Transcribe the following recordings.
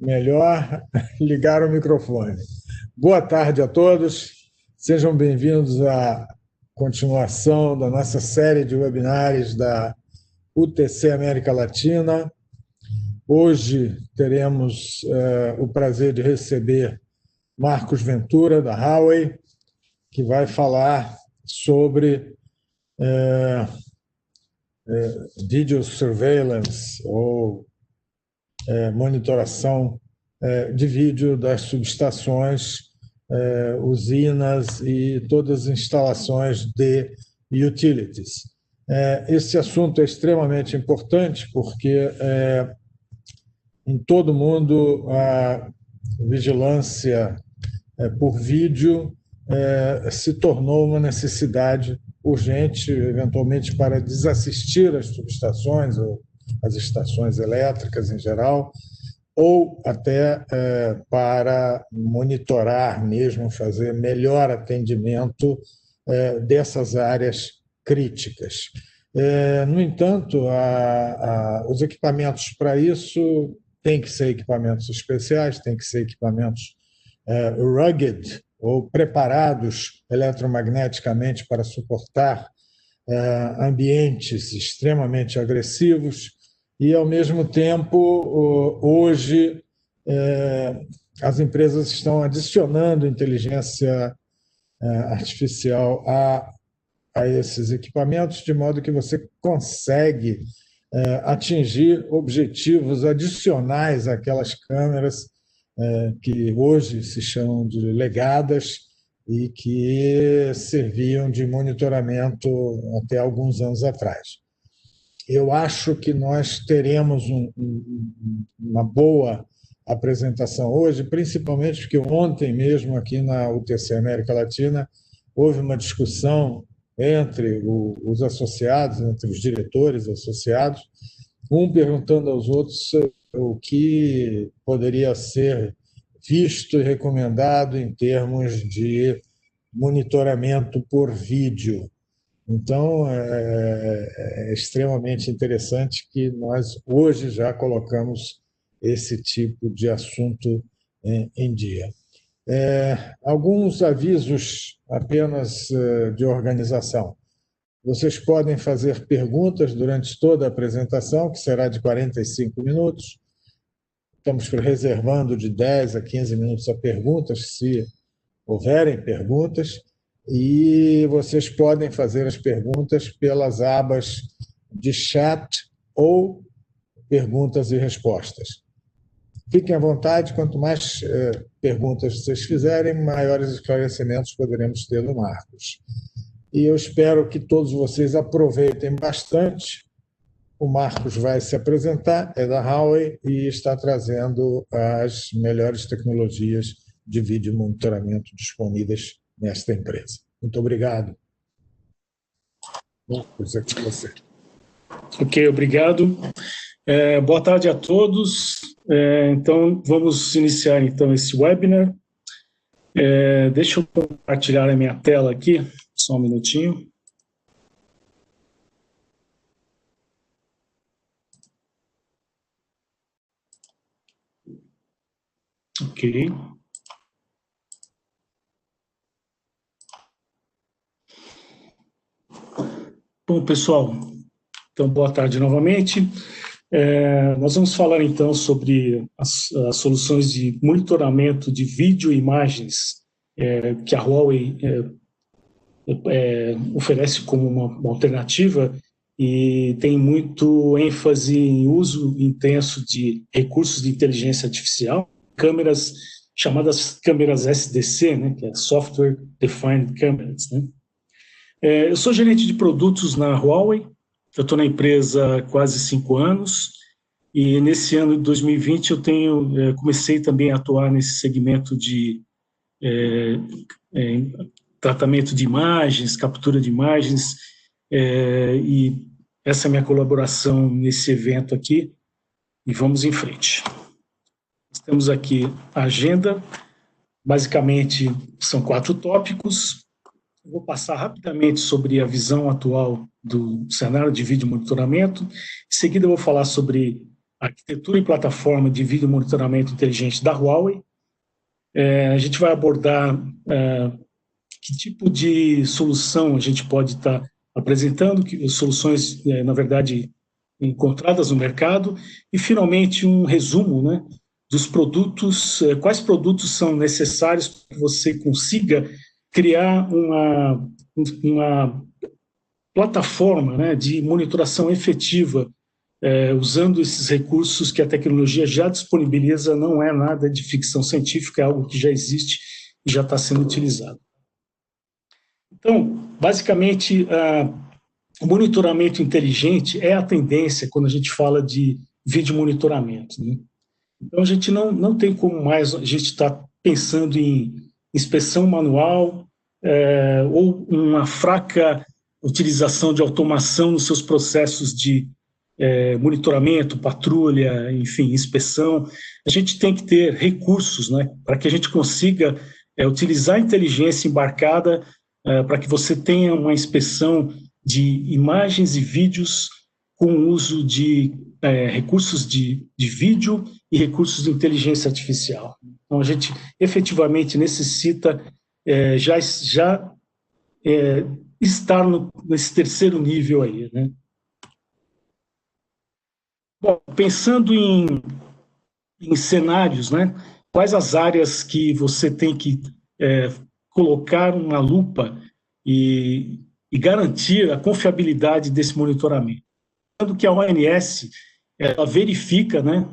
Melhor ligar o microfone. Boa tarde a todos, sejam bem-vindos à continuação da nossa série de webinários da UTC América Latina. Hoje teremos o prazer de receber Marcos Ventura, da Huawei, que vai falar sobre video surveillance ou monitoração de vídeo das subestações, usinas e todas as instalações de utilities. Esse assunto é extremamente importante porque em todo o mundo a vigilância por vídeo se tornou uma necessidade urgente, eventualmente para desassistir as subestações ou as estações elétricas em geral, ou até para monitorar mesmo, fazer melhor atendimento dessas áreas críticas. No entanto, os equipamentos para isso têm que ser equipamentos especiais, têm que ser equipamentos rugged, ou preparados eletromagneticamente para suportar ambientes extremamente agressivos, e, ao mesmo tempo, hoje, as empresas estão adicionando inteligência artificial a esses equipamentos, de modo que você consegue atingir objetivos adicionais àquelas câmeras que hoje se chamam de legadas e que serviam de monitoramento até alguns anos atrás. Eu acho que nós teremos uma boa apresentação hoje, principalmente porque ontem mesmo, aqui na UTC América Latina, houve uma discussão entre os associados, entre os diretores associados, um perguntando aos outros o que poderia ser visto e recomendado em termos de monitoramento por vídeo. Então, é extremamente interessante que nós hoje já colocamos esse tipo de assunto em dia. Alguns avisos apenas de organização. Vocês podem fazer perguntas durante toda a apresentação, que será de 45 minutos. Estamos reservando de 10 a 15 minutos a perguntas, se houverem perguntas, e vocês podem fazer as perguntas pelas abas de chat ou perguntas e respostas. Fiquem à vontade, quanto mais perguntas vocês fizerem, maiores esclarecimentos poderemos ter do Marcos. E eu espero que todos vocês aproveitem bastante. O Marcos vai se apresentar, é da Huawei e está trazendo as melhores tecnologias de vídeo monitoramento disponíveis nesta empresa. Muito obrigado. Marcos, é com você. Ok, obrigado. Boa tarde a todos. Então, vamos iniciar então esse webinar. Deixa eu compartilhar a minha tela aqui, só um minutinho. Ok. Bom, pessoal, então boa tarde novamente. Nós vamos falar então sobre as soluções de monitoramento de vídeo e imagens que a Huawei oferece como uma alternativa e tem muito ênfase em uso intenso de recursos de inteligência artificial, câmeras chamadas câmeras SDC, né, que é Software Defined Cameras, né? Eu sou gerente de produtos na Huawei, eu estou na empresa há quase 5 anos, e nesse ano de 2020 eu comecei também a atuar nesse segmento de tratamento de imagens, captura de imagens, e essa é a minha colaboração nesse evento aqui, e vamos em frente. Temos aqui a agenda, basicamente são 4 tópicos. Eu vou passar rapidamente sobre a visão atual do cenário de vídeo monitoramento. Em seguida, eu vou falar sobre arquitetura e plataforma de vídeo monitoramento inteligente da Huawei. A gente vai abordar que tipo de solução a gente pode estar apresentando, que soluções, na verdade, encontradas no mercado, e, finalmente, um resumo, né, dos produtos, quais produtos são necessários para que você consiga criar uma plataforma, né, de monitoração efetiva, usando esses recursos que a tecnologia já disponibiliza. Não é nada de ficção científica, é algo que já existe e já está sendo utilizado. Então, basicamente, o monitoramento inteligente é a tendência quando a gente fala de vídeo monitoramento, né? Então, a gente não tem como mais a gente estar pensando em inspeção manual ou uma fraca utilização de automação nos seus processos de monitoramento, patrulha, enfim, inspeção. A gente tem que ter recursos, né, para que a gente consiga utilizar a inteligência embarcada para que você tenha uma inspeção de imagens e vídeos com o uso de recursos de vídeo e recursos de inteligência artificial. Então, a gente efetivamente necessita já estar nesse terceiro nível aí, né? Bom, pensando em cenários, né? Quais as áreas que você tem que colocar uma lupa e garantir a confiabilidade desse monitoramento? Lembrando que a ONS ela verifica, né,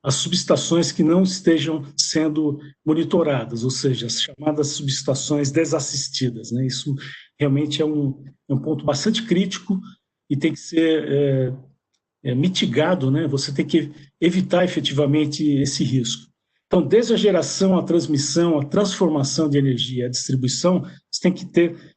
as subestações que não estejam sendo monitoradas, ou seja, as chamadas subestações desassistidas, né? Isso realmente é um ponto bastante crítico e tem que ser mitigado, né? Você tem que evitar efetivamente esse risco. Então, desde a geração, a transmissão, a transformação de energia, a distribuição, você tem que ter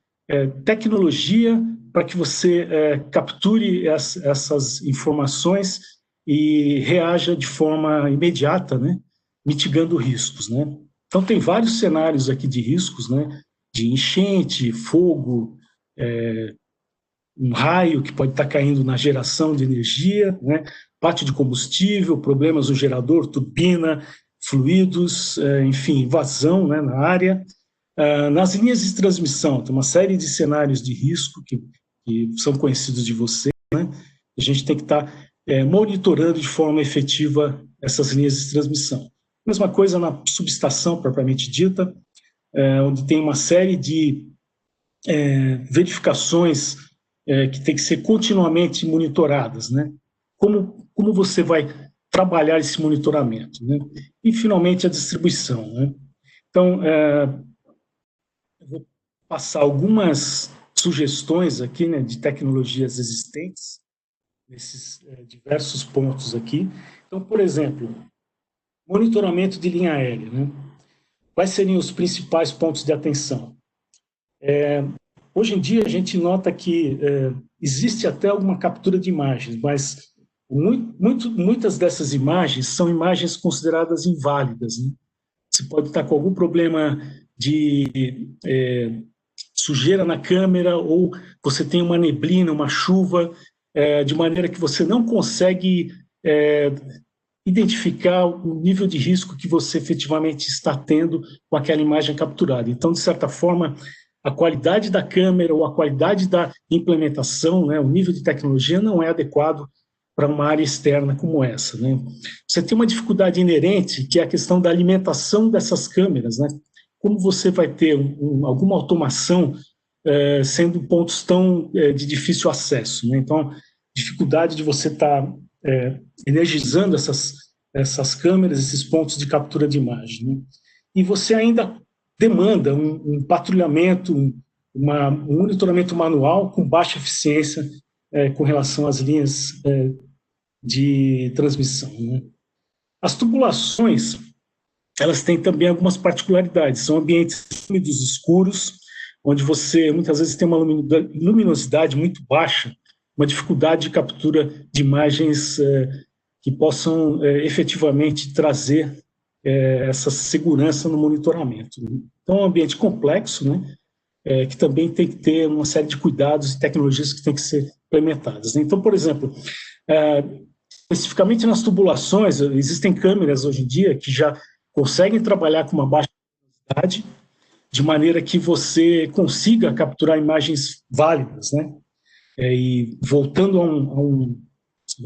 tecnologia para que você capture essas informações e reaja de forma imediata, né? Mitigando riscos, né? Então, tem vários cenários aqui de riscos, né? De enchente, fogo, um raio que pode estar caindo na geração de energia, né? Parte de combustível, problemas no gerador, turbina, fluidos, enfim, vazão, né, na área. Nas linhas de transmissão, tem uma série de cenários de risco que são conhecidos de você, né? A gente tem que estar monitorando de forma efetiva essas linhas de transmissão. Mesma coisa na subestação propriamente dita, onde tem uma série de verificações que tem que ser continuamente monitoradas, né? Como você vai trabalhar esse monitoramento, né? E, finalmente, a distribuição, né? Então, eu vou passar algumas sugestões aqui, né, de tecnologias existentes, nesses diversos pontos aqui. Então, por exemplo, monitoramento de linha aérea, né? Quais seriam os principais pontos de atenção? Hoje em dia, a gente nota que existe até alguma captura de imagens, mas muitas dessas imagens são imagens consideradas inválidas, né? Você pode estar com algum problema de sujeira na câmera, ou você tem uma neblina, uma chuva, de maneira que você não consegue identificar o nível de risco que você efetivamente está tendo com aquela imagem capturada. Então, de certa forma, a qualidade da câmera ou a qualidade da implementação, né, o nível de tecnologia não é adequado para uma área externa como essa, né? Você tem uma dificuldade inerente, que é a questão da alimentação dessas câmeras, né? Como você vai ter alguma automação sendo pontos tão de difícil acesso, né? Então, dificuldade de você estar energizando essas câmeras, esses pontos de captura de imagem, né? E você ainda demanda um patrulhamento, um monitoramento manual com baixa eficiência com relação às linhas de transmissão, né? As tubulações, elas têm também algumas particularidades. São ambientes úmidos, escuros, onde você muitas vezes tem uma luminosidade muito baixa, uma dificuldade de captura de imagens que possam efetivamente trazer essa segurança no monitoramento. Então, é um ambiente complexo, né, que também tem que ter uma série de cuidados e tecnologias que têm que ser implementadas, né? Então, por exemplo, especificamente nas tubulações, existem câmeras hoje em dia que já conseguem trabalhar com uma baixa velocidade, de maneira que você consiga capturar imagens válidas, né? E voltando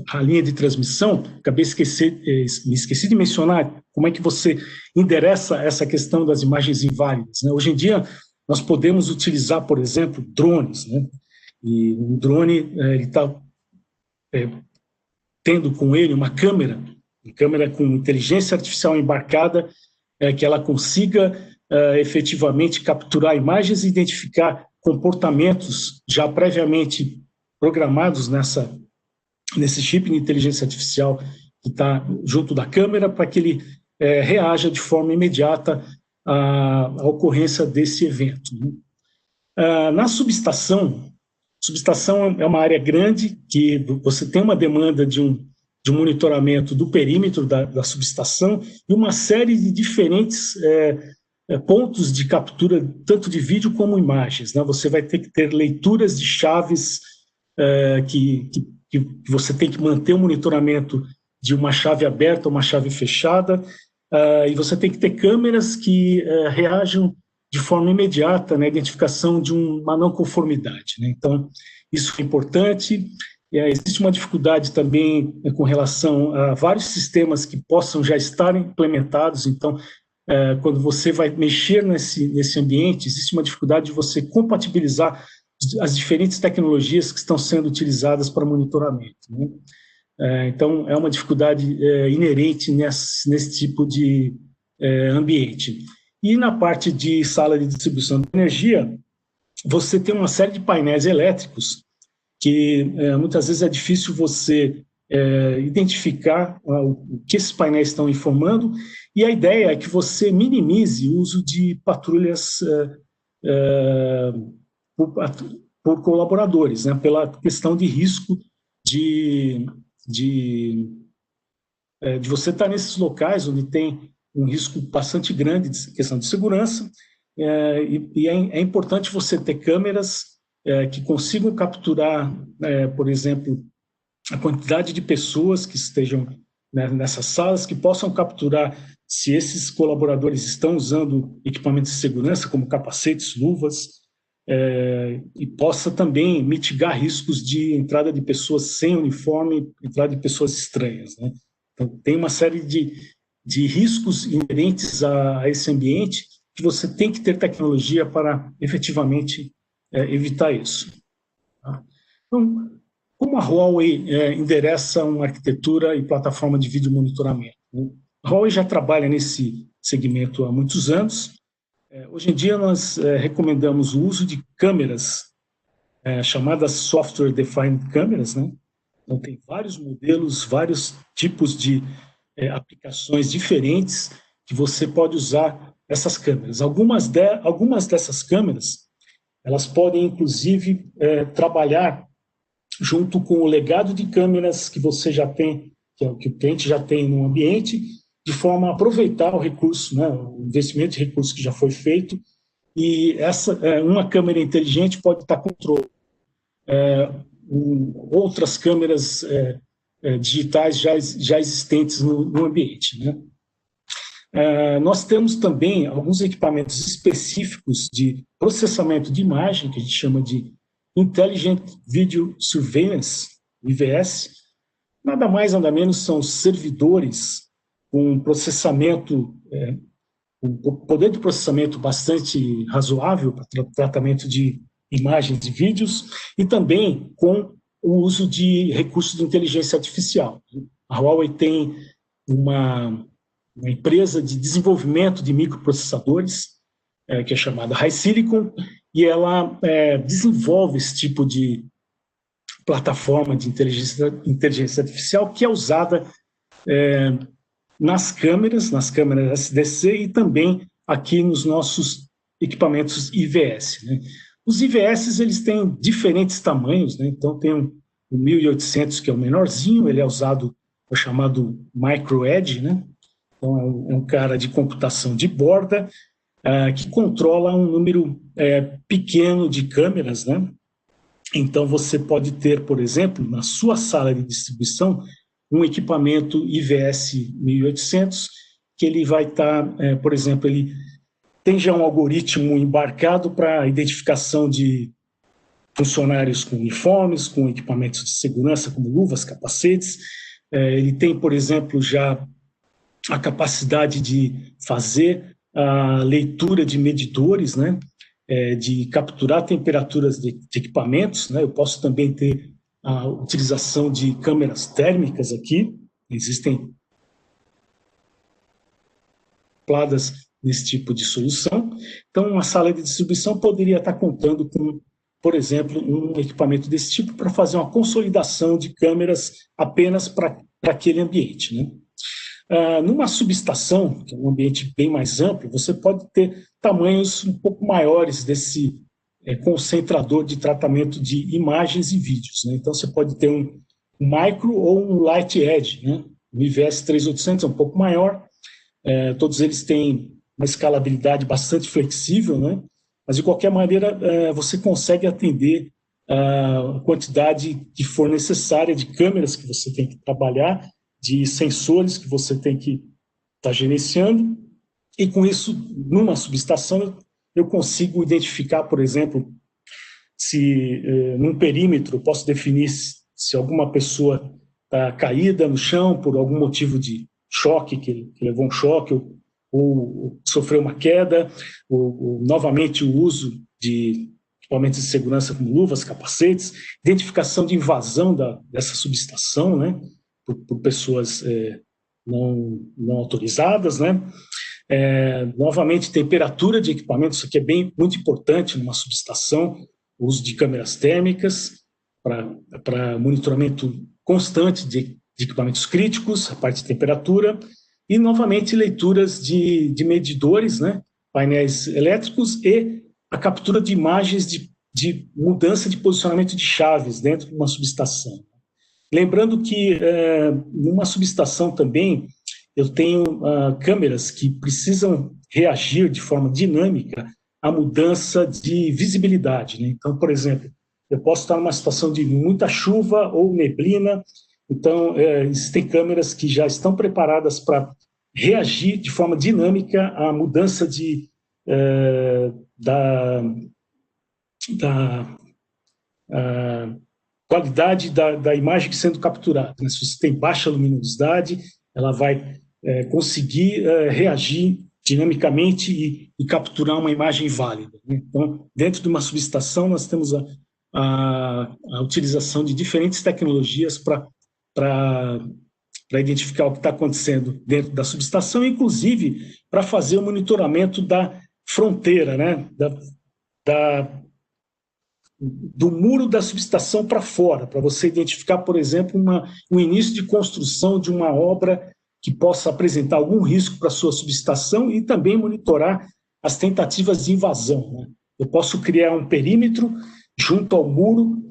a linha de transmissão, me esqueci de mencionar como é que você endereça essa questão das imagens inválidas, né? Hoje em dia, nós podemos utilizar, por exemplo, drones, né? E um drone está tendo com ele uma câmera com inteligência artificial embarcada, que ela consiga efetivamente capturar imagens e identificar comportamentos já previamente programados nesse chip de inteligência artificial que está junto da câmera, para que ele reaja de forma imediata à ocorrência desse evento. Na subestação é uma área grande que você tem uma demanda de um monitoramento do perímetro da subestação e uma série de diferentes pontos de captura, tanto de vídeo como imagens, né? Você vai ter que ter leituras de chaves que você tem que manter o monitoramento de uma chave aberta ou uma chave fechada, e você tem que ter câmeras que reajam de forma imediata na identificação de uma não conformidade, né? Então, isso é importante. Existe uma dificuldade também com relação a vários sistemas que possam já estar implementados. Então, quando você vai mexer nesse ambiente, existe uma dificuldade de você compatibilizar as diferentes tecnologias que estão sendo utilizadas para monitoramento, né? Então, é uma dificuldade inerente nesse tipo de ambiente. E na parte de sala de distribuição de energia, você tem uma série de painéis elétricos que muitas vezes é difícil você identificar o que esses painéis estão informando, e a ideia é que você minimize o uso de patrulhas por colaboradores, né, pela questão de risco de você estar nesses locais onde tem um risco bastante grande de questão de segurança, e é importante você ter câmeras que consigam capturar, por exemplo, a quantidade de pessoas que estejam, né, nessas salas, que possam capturar se esses colaboradores estão usando equipamentos de segurança, como capacetes, luvas, e possa também mitigar riscos de entrada de pessoas sem uniforme, entrada de pessoas estranhas, né? Então, tem uma série de riscos inerentes a esse ambiente que você tem que ter tecnologia para efetivamente evitar isso. Tá? Então, como a Huawei endereça uma arquitetura e plataforma de vídeo monitoramento, né? A Huawei já trabalha nesse segmento há muitos anos. Hoje em dia, nós recomendamos o uso de câmeras chamadas Software Defined Cameras, né? Então, tem vários modelos, vários tipos de aplicações diferentes que você pode usar essas câmeras. Algumas dessas câmeras, elas podem, inclusive, trabalhar junto com o legado de câmeras que você já tem, que o cliente já tem no ambiente, de forma a aproveitar o recurso, né, o investimento de recurso que já foi feito, e uma câmera inteligente pode estar controlando outras câmeras digitais já existentes no ambiente, né? Nós temos também alguns equipamentos específicos de processamento de imagem, que a gente chama de Intelligent Video Surveillance, IVS. Nada mais, nada menos são servidores com processamento, um poder de processamento bastante razoável para tratamento de imagens e vídeos, e também com o uso de recursos de inteligência artificial. A Huawei tem uma empresa de desenvolvimento de microprocessadores, que é chamada HiSilicon, e ela desenvolve esse tipo de plataforma de inteligência artificial que é usada nas câmeras SDC e também aqui nos nossos equipamentos IVS, né? Os IVS, eles têm diferentes tamanhos, né? Então tem o 1800, que é o menorzinho, ele é usado, é chamado Micro Edge, né? Então é um cara de computação de borda que controla um número pequeno de câmeras, né? Então você pode ter, por exemplo, na sua sala de distribuição, um equipamento IVS 1800, que ele vai estar, por exemplo, ele tem já um algoritmo embarcado para a identificação de funcionários com uniformes, com equipamentos de segurança, como luvas, capacetes. Ele tem, por exemplo, já a capacidade de fazer a leitura de medidores, né, de capturar temperaturas de equipamentos, né. Eu posso também ter a utilização de câmeras térmicas aqui, existem pladas nesse tipo de solução. Então, uma sala de distribuição poderia estar contando com, por exemplo, um equipamento desse tipo para fazer uma consolidação de câmeras apenas para aquele ambiente, né. Numa subestação, que é um ambiente bem mais amplo, você pode ter tamanhos um pouco maiores desse concentrador de tratamento de imagens e vídeos, né? Então, você pode ter um micro ou um light edge, né? O IVS 3800 é um pouco maior, todos eles têm uma escalabilidade bastante flexível, né? Mas, de qualquer maneira, você consegue atender a quantidade que for necessária de câmeras que você tem que trabalhar, de sensores que você tem que estar gerenciando, e com isso, numa subestação, eu consigo identificar, por exemplo, se num perímetro eu posso definir se alguma pessoa está caída no chão por algum motivo de choque, que levou um choque, ou sofreu uma queda, ou novamente o uso de equipamentos de segurança como luvas, capacetes, identificação de invasão dessa subestação, né, por pessoas não autorizadas, né? Novamente, temperatura de equipamentos, isso aqui é muito importante numa subestação, o uso de câmeras térmicas para monitoramento constante de equipamentos críticos, a parte de temperatura, e, novamente, leituras de medidores, né? Painéis elétricos e a captura de imagens de mudança de posicionamento de chaves dentro de uma subestação. Lembrando que, numa subestação também, eu tenho câmeras que precisam reagir de forma dinâmica à mudança de visibilidade, né? Então, por exemplo, eu posso estar numa situação de muita chuva ou neblina, então existem câmeras que já estão preparadas para reagir de forma dinâmica à mudança da qualidade da imagem sendo capturada, né? Se você tem baixa luminosidade, ela vai conseguir reagir dinamicamente e capturar uma imagem válida, né? Então, dentro de uma subestação, nós temos a utilização de diferentes tecnologias para identificar o que está acontecendo dentro da subestação, inclusive para fazer o monitoramento da fronteira, né? Do muro da subestação para fora, para você identificar, por exemplo, um início de construção de uma obra que possa apresentar algum risco para a sua subestação e também monitorar as tentativas de invasão, né? Eu posso criar um perímetro junto ao muro,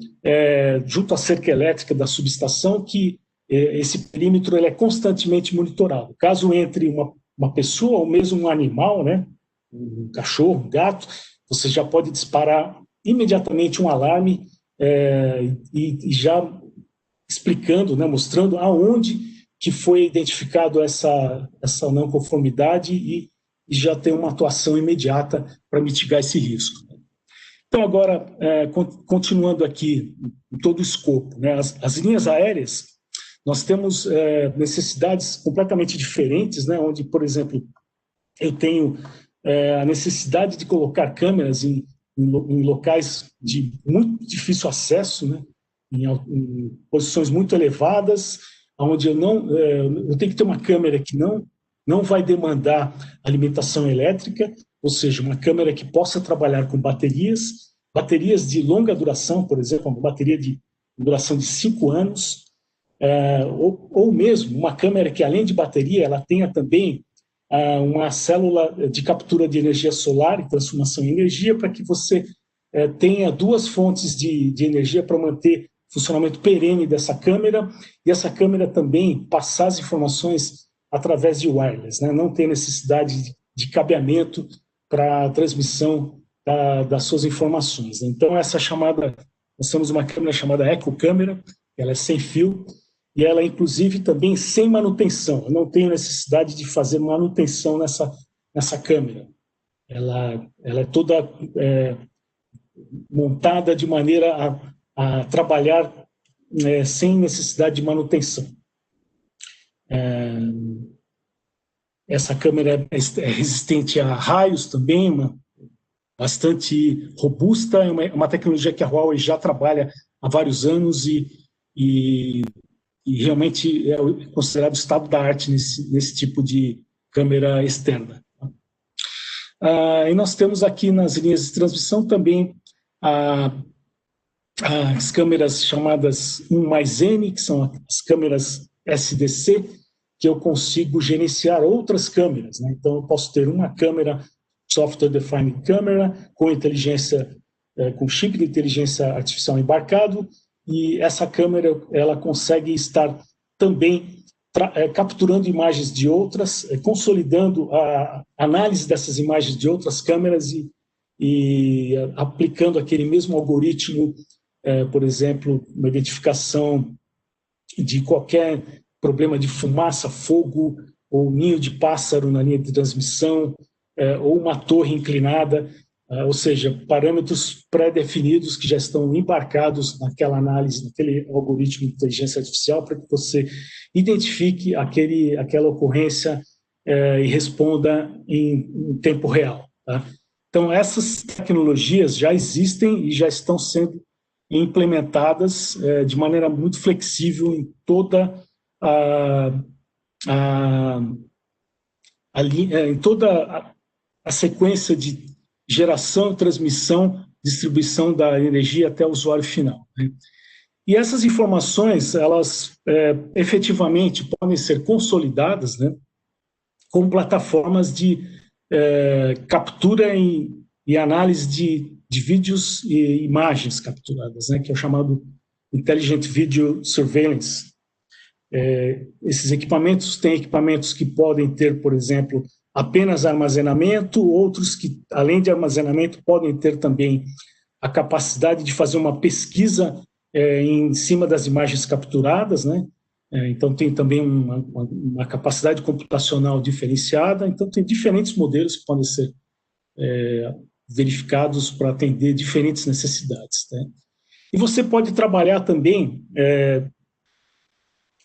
junto à cerca elétrica da subestação, que esse perímetro ele é constantemente monitorado. Caso entre uma pessoa ou mesmo um animal, né, um cachorro, um gato, você já pode disparar imediatamente um alarme e já explicando, né, mostrando aonde que foi identificado essa não conformidade e já tem uma atuação imediata para mitigar esse risco. Então, agora, continuando aqui em todo o escopo, né, as linhas aéreas, nós temos necessidades completamente diferentes, né, onde, por exemplo, eu tenho a necessidade de colocar câmeras em locais de muito difícil acesso, né, em posições muito elevadas, onde eu tenho que ter uma câmera que não vai demandar alimentação elétrica, ou seja, uma câmera que possa trabalhar com baterias de longa duração, por exemplo, uma bateria de duração de 5 anos, ou mesmo uma câmera que, além de bateria, ela tenha também uma célula de captura de energia solar e transformação em energia, para que você tenha duas fontes de energia para manter o funcionamento perene dessa câmera, e essa câmera também passar as informações através de wireless, né? Não tem necessidade de cabeamento para a transmissão das suas informações, né? Então, nós temos uma câmera chamada ecocâmera, ela é sem fio, e ela, inclusive, também sem manutenção. Eu não tenho necessidade de fazer manutenção nessa câmera. Ela é toda montada de maneira a trabalhar sem necessidade de manutenção. Essa câmera é resistente a raios também, bastante robusta, é uma tecnologia que a Huawei já trabalha há vários anos e realmente é considerado estado da arte nesse tipo de câmera externa. E nós temos aqui nas linhas de transmissão também as câmeras chamadas 1+N, que são as câmeras SDC, que eu consigo gerenciar outras câmeras, né? Então, eu posso ter uma câmera Software Defined Camera com com chip de inteligência artificial embarcado, e essa câmera ela consegue estar também capturando imagens de outras, consolidando a análise dessas imagens de outras câmeras e aplicando aquele mesmo algoritmo, por exemplo, uma identificação de qualquer problema de fumaça, fogo, ou ninho de pássaro na linha de transmissão, ou uma torre inclinada, ou seja, parâmetros pré-definidos que já estão embarcados naquela análise, naquele algoritmo de inteligência artificial, para que você identifique aquela ocorrência e responda em tempo real. Tá? Então, essas tecnologias já existem e já estão sendo implementadas de maneira muito flexível em toda a sequência de geração, transmissão, distribuição da energia até o usuário final. Né? E essas informações, elas efetivamente podem ser consolidadas, né, com plataformas de captura e análise de vídeos e imagens capturadas, né, que é o chamado Intelligent Video Surveillance. Esses equipamentos têm equipamentos que podem ter, por exemplo, apenas armazenamento, outros que, além de armazenamento, podem ter também a capacidade de fazer uma pesquisa em cima das imagens capturadas, né? Então, tem também uma capacidade computacional diferenciada. Então, tem diferentes modelos que podem ser verificados para atender diferentes necessidades. Né? E você pode trabalhar também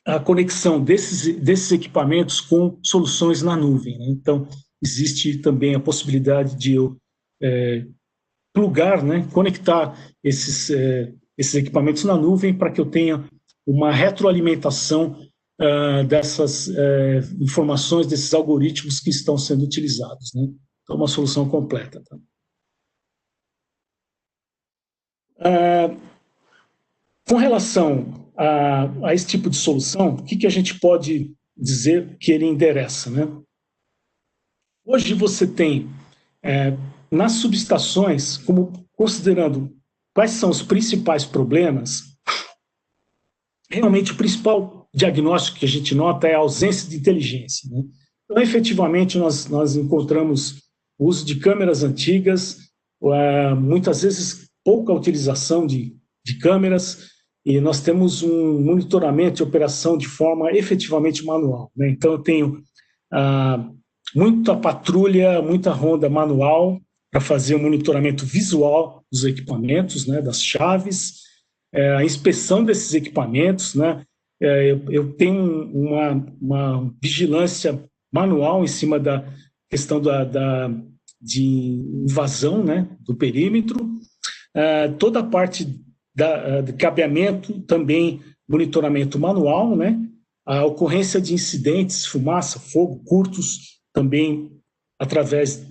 a conexão desses equipamentos com soluções na nuvem. Né? Então, existe também a possibilidade de eu plugar, né, conectar esses equipamentos na nuvem para que eu tenha uma retroalimentação dessas informações, desses algoritmos que estão sendo utilizados. Né? Então, uma solução completa. Tá? Com relação a esse tipo de solução, o que a gente pode dizer que ele endereça? Né? Hoje você tem, nas subestações, considerando quais são os principais problemas, realmente o principal diagnóstico que a gente nota é a ausência de inteligência. Né? Então, efetivamente, nós encontramos o uso de câmeras antigas, muitas vezes pouca utilização de câmeras, e nós temos um monitoramento de operação de forma efetivamente manual. Né? Então, eu tenho muita patrulha, muita ronda manual para fazer o monitoramento visual dos equipamentos, né, das chaves, a inspeção desses equipamentos. Né? Eu tenho uma vigilância manual em cima da questão de invasão, né, do perímetro, toda a parte de cabeamento, também monitoramento manual, né? A ocorrência de incidentes, fumaça, fogo, curtos, também através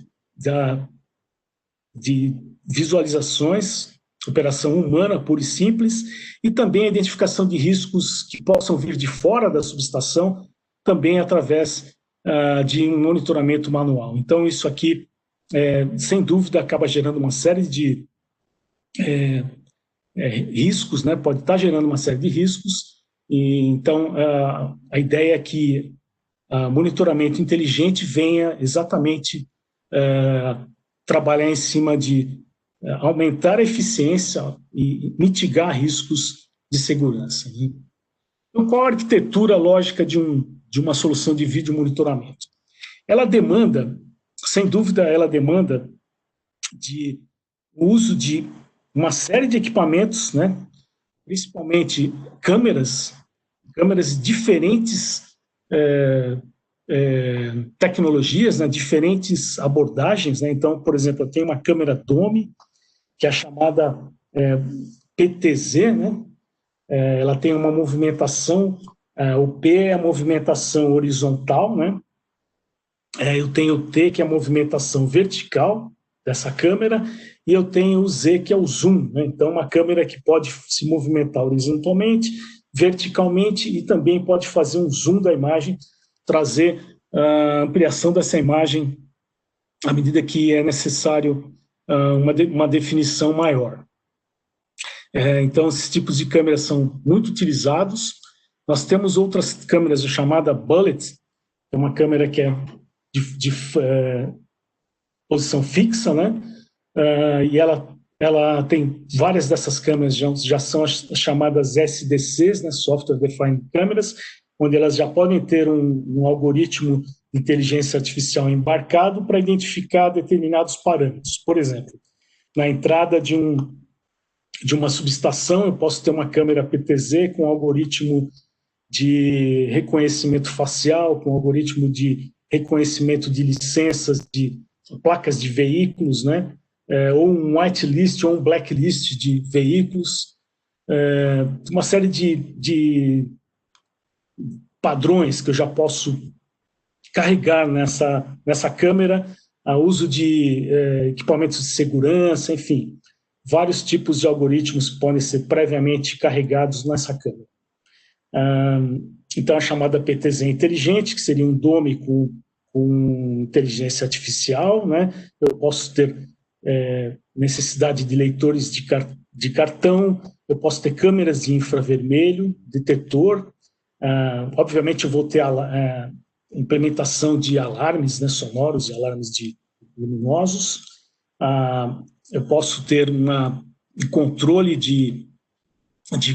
de visualizações, operação humana pura e simples, e também a identificação de riscos que possam vir de fora da subestação, também através de um monitoramento manual. Então, isso aqui, sem dúvida, acaba gerando uma série de riscos, né? Pode estar gerando uma série de riscos, e então a ideia é que o monitoramento inteligente venha exatamente trabalhar em cima de aumentar a eficiência e mitigar riscos de segurança. Né? Então, qual a arquitetura lógica de uma solução de vídeo monitoramento? Ela demanda, sem dúvida, ela demanda de o uso de uma série de equipamentos, né? Principalmente câmeras de diferentes tecnologias, né? Diferentes abordagens, né? Então, por exemplo, eu tenho uma câmera Dome, que é a chamada PTZ, né? Ela tem uma movimentação, o P é a movimentação horizontal, né? Eu tenho o T, que é a movimentação vertical dessa câmera, e eu tenho o Z, que é o zoom, né? Então, uma câmera que pode se movimentar horizontalmente, verticalmente, e também pode fazer um zoom da imagem, trazer a ampliação dessa imagem à medida que é necessário uma definição maior. Então, esses tipos de câmeras são muito utilizados. Nós temos outras câmeras, a chamada Bullet, é uma câmera que é de posição fixa, né? E ela tem várias dessas câmeras, já são as chamadas SDCs, né? Software Defined Cameras, onde elas já podem ter um algoritmo de inteligência artificial embarcado para identificar determinados parâmetros. Por exemplo, na entrada de uma subestação, eu posso ter uma câmera PTZ com algoritmo de reconhecimento facial, com algoritmo de reconhecimento de licenças de placas de veículos, né? Ou um whitelist ou um blacklist de veículos, uma série de padrões que eu já posso carregar nessa câmera, a uso de equipamentos de segurança, enfim, vários tipos de algoritmos podem ser previamente carregados nessa câmera. Então, a chamada PTZ inteligente, que seria um Dome com inteligência artificial, né? Eu posso ter necessidade de leitores de cartão, eu posso ter câmeras de infravermelho, detetor, obviamente eu vou ter implementação de alarmes, né, sonoros e alarmes luminosos, eu posso ter um controle de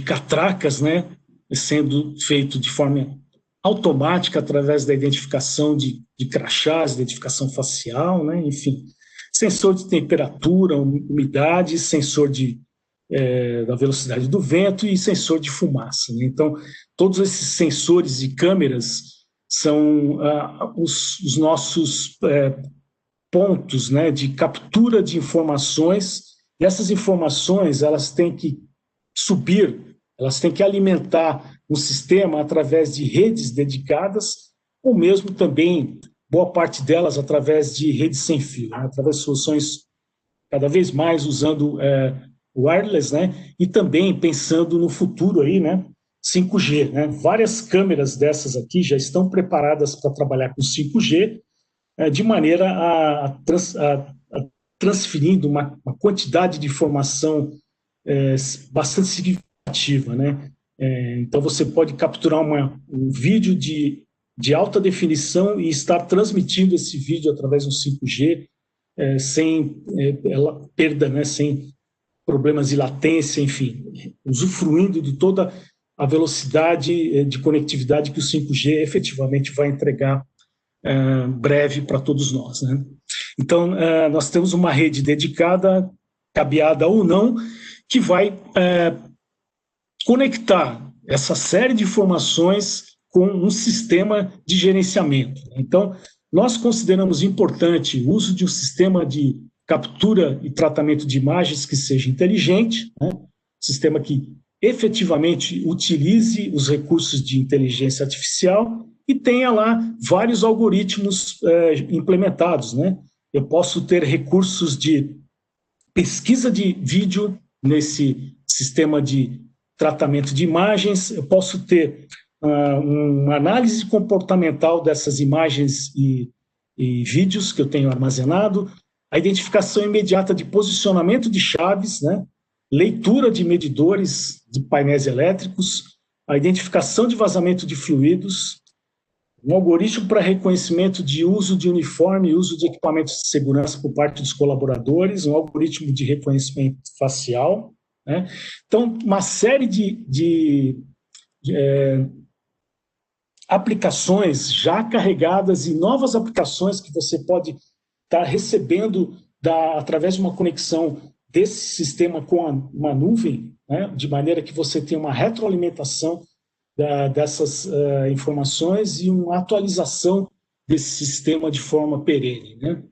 catracas, né, sendo feito de forma automática através da identificação de crachás, identificação facial, né, enfim, sensor de temperatura, umidade, sensor da velocidade do vento e sensor de fumaça, né? Então, todos esses sensores e câmeras são os nossos pontos, né, de captura de informações, e essas informações elas têm que subir, elas têm que alimentar um sistema através de redes dedicadas, ou mesmo também, boa parte delas, através de redes sem fio, né, através de soluções cada vez mais usando wireless, né, e também pensando no futuro aí, né, 5G, né, várias câmeras dessas aqui já estão preparadas para trabalhar com 5G, de maneira a transferindo uma quantidade de informação bastante significativa, né? Então, você pode capturar um vídeo de alta definição e estar transmitindo esse vídeo através do 5G sem perda, né? Sem problemas de latência, enfim, usufruindo de toda a velocidade de conectividade que o 5G efetivamente vai entregar breve para todos nós, né? Então, nós temos uma rede dedicada, cabeada ou não, que vai conectar essa série de informações com um sistema de gerenciamento. Então, nós consideramos importante o uso de um sistema de captura e tratamento de imagens que seja inteligente, né? Sistema que efetivamente utilize os recursos de inteligência artificial e tenha lá vários algoritmos implementados, né? Eu posso ter recursos de pesquisa de vídeo nesse sistema de tratamento de imagens, eu posso ter uma análise comportamental dessas imagens e vídeos que eu tenho armazenado, a identificação imediata de posicionamento de chaves, né? Leitura de medidores de painéis elétricos, a identificação de vazamento de fluidos, um algoritmo para reconhecimento de uso de uniforme e uso de equipamentos de segurança por parte dos colaboradores, um algoritmo de reconhecimento facial, né? Então, uma série de aplicações já carregadas e novas aplicações que você pode estar recebendo através de uma conexão desse sistema com uma nuvem, né, de maneira que você tenha uma retroalimentação dessas informações e uma atualização desse sistema de forma perene, né?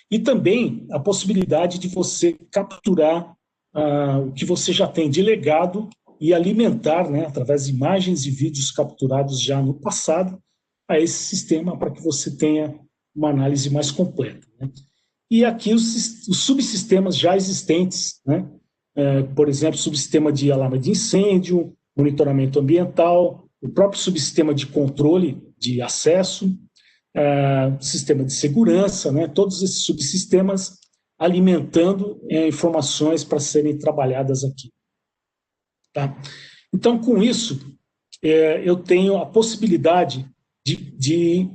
E também a possibilidade de você capturar o que você já tem de legado e alimentar, né, através de imagens e vídeos capturados já no passado, a esse sistema para que você tenha uma análise mais completa, né? E aqui os subsistemas já existentes, né? Por exemplo, subsistema de alarme de incêndio, monitoramento ambiental, o próprio subsistema de controle de acesso, sistema de segurança, né? Todos esses subsistemas alimentando informações para serem trabalhadas aqui. Tá? Então, com isso, eu tenho a possibilidade de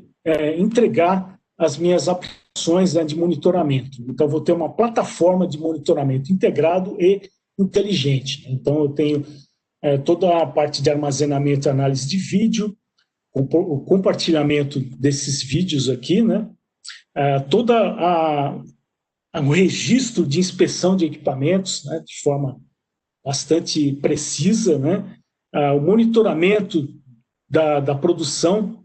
entregar as minhas aplicações, né, de monitoramento. Então, vou ter uma plataforma de monitoramento integrado e inteligente. Então, eu tenho toda a parte de armazenamento e análise de vídeo, o compartilhamento desses vídeos aqui, né? O registro de inspeção de equipamentos, né, de forma bastante precisa, né? O monitoramento da produção,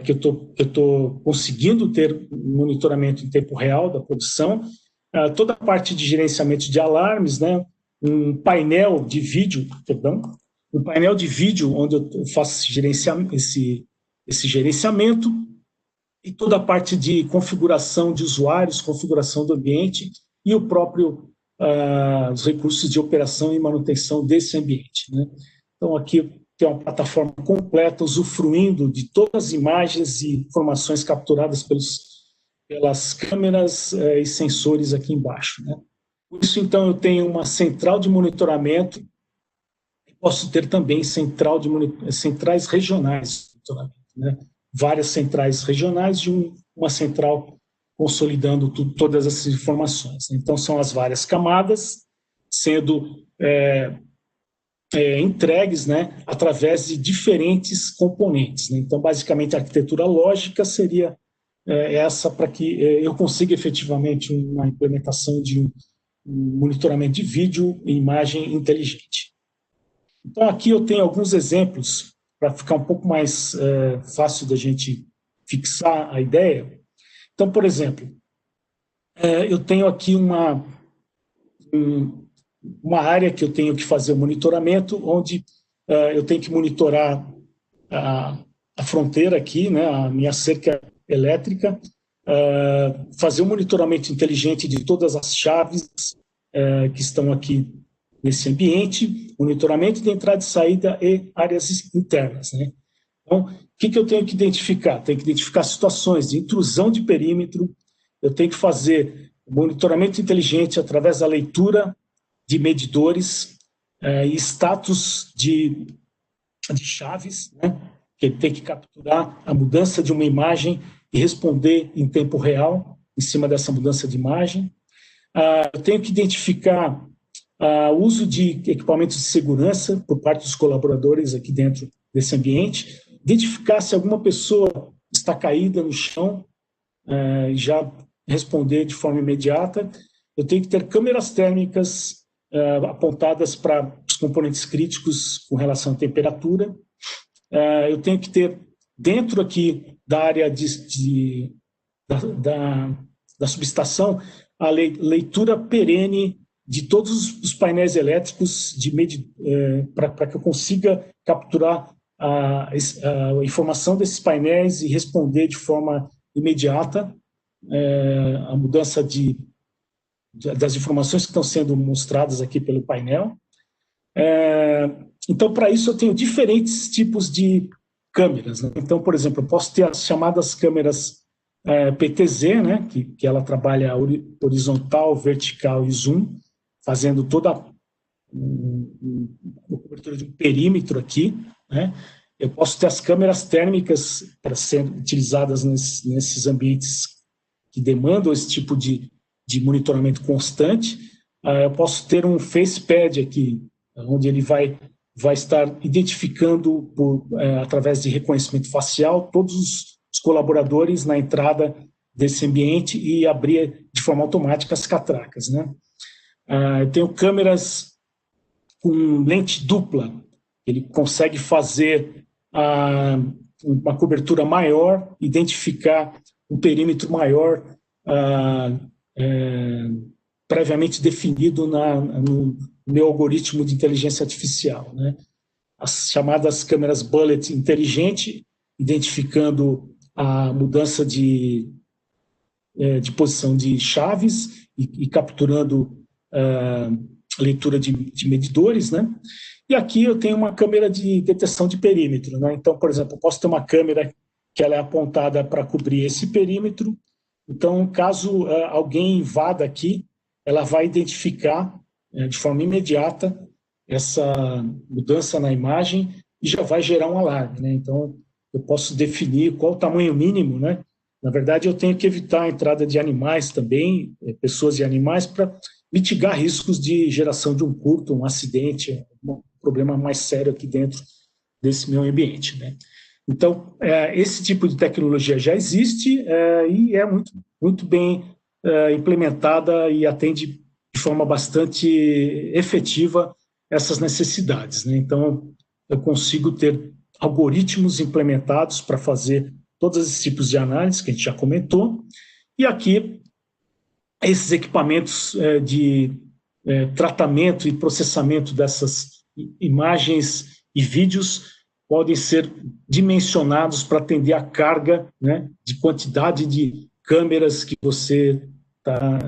que eu estou conseguindo ter monitoramento em tempo real da produção, toda a parte de gerenciamento de alarmes, né? Um painel de vídeo, onde eu faço esse gerenciamento, e toda a parte de configuração de usuários, configuração do ambiente e o próprio os recursos de operação e manutenção desse ambiente, né? Então, aqui tem uma plataforma completa, usufruindo de todas as imagens e informações capturadas pelas câmeras e sensores aqui embaixo, né? Por isso, então, eu tenho uma central de monitoramento, e posso ter também centrais regionais de monitoramento, né? Várias centrais regionais e uma central consolidando todas essas informações. Então, são as várias camadas sendo entregues, né, através de diferentes componentes, né? Então, basicamente, a arquitetura lógica seria essa para que eu consiga efetivamente uma implementação de um monitoramento de vídeo e imagem inteligente. Então, aqui eu tenho alguns exemplos para ficar um pouco mais fácil da gente fixar a ideia. Então, por exemplo, eu tenho aqui uma área que eu tenho que fazer o monitoramento, onde eu tenho que monitorar a fronteira aqui, né, a minha cerca elétrica, fazer um monitoramento inteligente de todas as chaves que estão aqui nesse ambiente, monitoramento de entrada e saída e áreas internas, né? Então, o que eu tenho que identificar? Tenho que identificar situações de intrusão de perímetro, eu tenho que fazer monitoramento inteligente através da leitura de medidores e status de chaves, né? Que ele tem que capturar a mudança de uma imagem e responder em tempo real em cima dessa mudança de imagem. Eu tenho que identificar o uso de equipamentos de segurança por parte dos colaboradores aqui dentro desse ambiente, identificar se alguma pessoa está caída no chão e já responder de forma imediata. Eu tenho que ter câmeras térmicas apontadas para os componentes críticos com relação à temperatura. Eu tenho que ter, dentro aqui da área da subestação, a leitura perene de todos os painéis elétricos para que eu consiga capturar a informação desses painéis e responder de forma imediata a mudança das informações que estão sendo mostradas aqui pelo painel. Então, para isso, eu tenho diferentes tipos de câmeras, né? Então, por exemplo, eu posso ter as chamadas câmeras PTZ, né? que ela trabalha horizontal, vertical e zoom, fazendo toda a cobertura de um perímetro aqui, né? Eu posso ter as câmeras térmicas para serem utilizadas nesses ambientes que demandam esse tipo de monitoramento constante. Eu posso ter um FacePad aqui, onde ele vai vai estar identificando, através de reconhecimento facial, todos os colaboradores na entrada desse ambiente e abrir de forma automática as catracas, né? Eu tenho câmeras com lente dupla, ele consegue fazer uma cobertura maior, identificar um perímetro maior previamente definido no meu algoritmo de inteligência artificial, né? As chamadas câmeras bullet inteligente, identificando a mudança de posição de chaves e capturando leitura de medidores, né? E aqui eu tenho uma câmera de detecção de perímetro, né? Então, por exemplo, eu posso ter uma câmera que ela é apontada para cobrir esse perímetro. Então, caso alguém invada aqui, ela vai identificar de forma imediata essa mudança na imagem e já vai gerar um alarme, né? Então, eu posso definir qual o tamanho mínimo, né? Na verdade, eu tenho que evitar a entrada de animais também, pessoas e animais, para mitigar riscos de geração de um curto, um acidente, um problema mais sério aqui dentro desse meu ambiente, né? Então, esse tipo de tecnologia já existe e é muito bem implementada e atende de forma bastante efetiva essas necessidades, né? Então, eu consigo ter algoritmos implementados para fazer todos esses tipos de análise que a gente já comentou, e aqui esses equipamentos de tratamento e processamento dessas imagens e vídeos podem ser dimensionados para atender a carga, né, de quantidade de câmeras que você está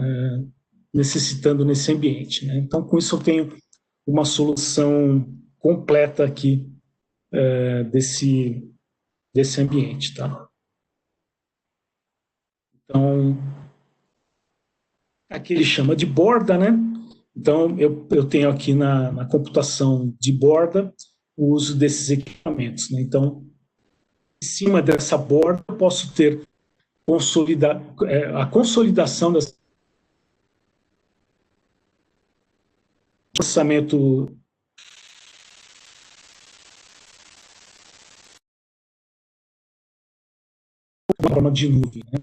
necessitando nesse ambiente, né? Então, com isso eu tenho uma solução completa aqui desse ambiente, tá? Então, aqui ele chama de borda, né? Então, eu tenho aqui na computação de borda o uso desses equipamentos, né? Então, em cima dessa borda, eu posso ter a consolidação desse processamento de forma de nuvem, né?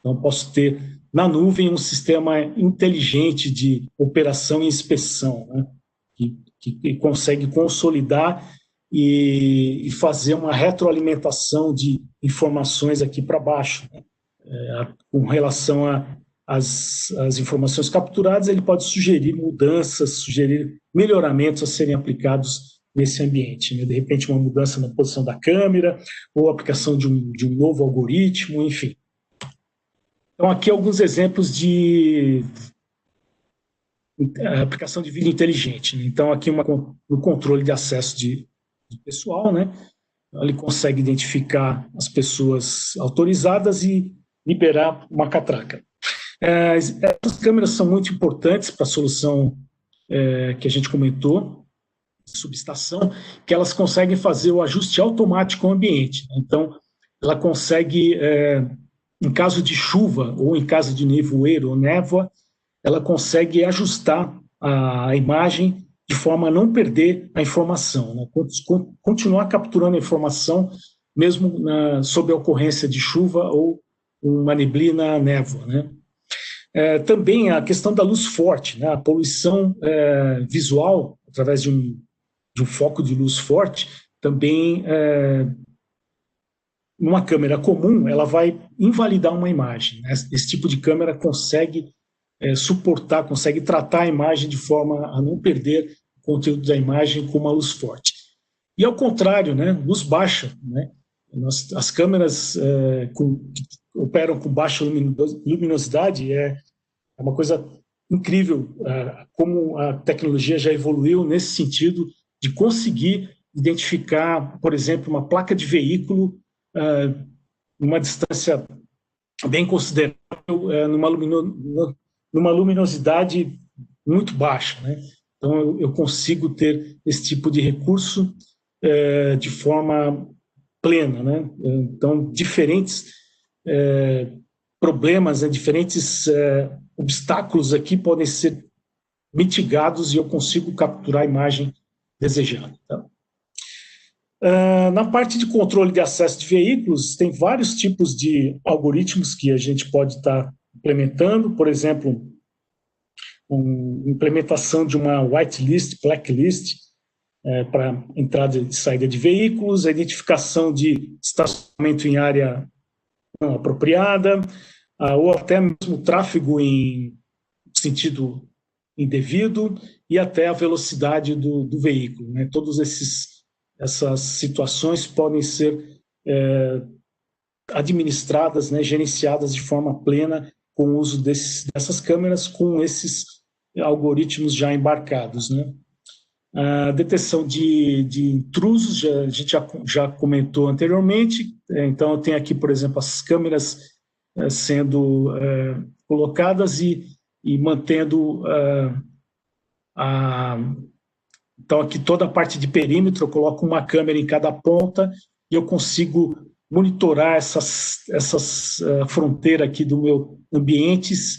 Então, posso ter na nuvem um sistema inteligente de operação e inspeção, né? que consegue consolidar e fazer uma retroalimentação de informações aqui para baixo, né? Com relação às informações capturadas, ele pode sugerir mudanças, sugerir melhoramentos a serem aplicados nesse ambiente, né? De repente, uma mudança na posição da câmera, ou a aplicação de um novo algoritmo, enfim. Então, aqui alguns exemplos de aplicação de vídeo inteligente, né? Então, aqui no controle de acesso de pessoal, né? Ele consegue identificar as pessoas autorizadas e liberar uma catraca. Essas câmeras são muito importantes para a solução que a gente comentou, subestação, que elas conseguem fazer o ajuste automático ao ambiente, né? Então, ela consegue, em caso de chuva ou em caso de nevoeiro ou névoa, ela consegue ajustar a imagem de forma a não perder a informação, né? Continuar capturando a informação mesmo sob a ocorrência de chuva ou uma neblina, névoa, né? Também a questão da luz forte, né? A poluição visual através de um foco de luz forte também numa câmera comum ela vai invalidar uma imagem, né? Esse tipo de câmera consegue suportar, consegue tratar a imagem de forma a não perder o conteúdo da imagem com uma luz forte. E ao contrário, né, luz baixa, né, as câmeras que operam com baixa luminosidade é uma coisa incrível como a tecnologia já evoluiu nesse sentido de conseguir identificar, por exemplo, uma placa de veículo numa distância bem considerável, numa luminosidade muito baixa, né? Então, eu consigo ter esse tipo de recurso de forma plena, né? Então, diferentes problemas, diferentes obstáculos aqui podem ser mitigados e eu consigo capturar a imagem desejada. Tá? Na parte de controle de acesso de veículos, tem vários tipos de algoritmos que a gente pode estar implementando, por exemplo, implementação de uma whitelist, blacklist, para entrada e saída de veículos, a identificação de estacionamento em área não apropriada, ou até mesmo tráfego em sentido indevido e até a velocidade do veículo, né? Todas essas situações podem ser administradas, né, gerenciadas de forma plena com o uso dessas câmeras, com esses algoritmos já embarcados, né? A detecção de intrusos, a gente já comentou anteriormente. Então, eu tenho aqui, por exemplo, as câmeras sendo colocadas e mantendo então, aqui toda a parte de perímetro, eu coloco uma câmera em cada ponta e eu consigo monitorar essas fronteiras aqui do meu ambientes,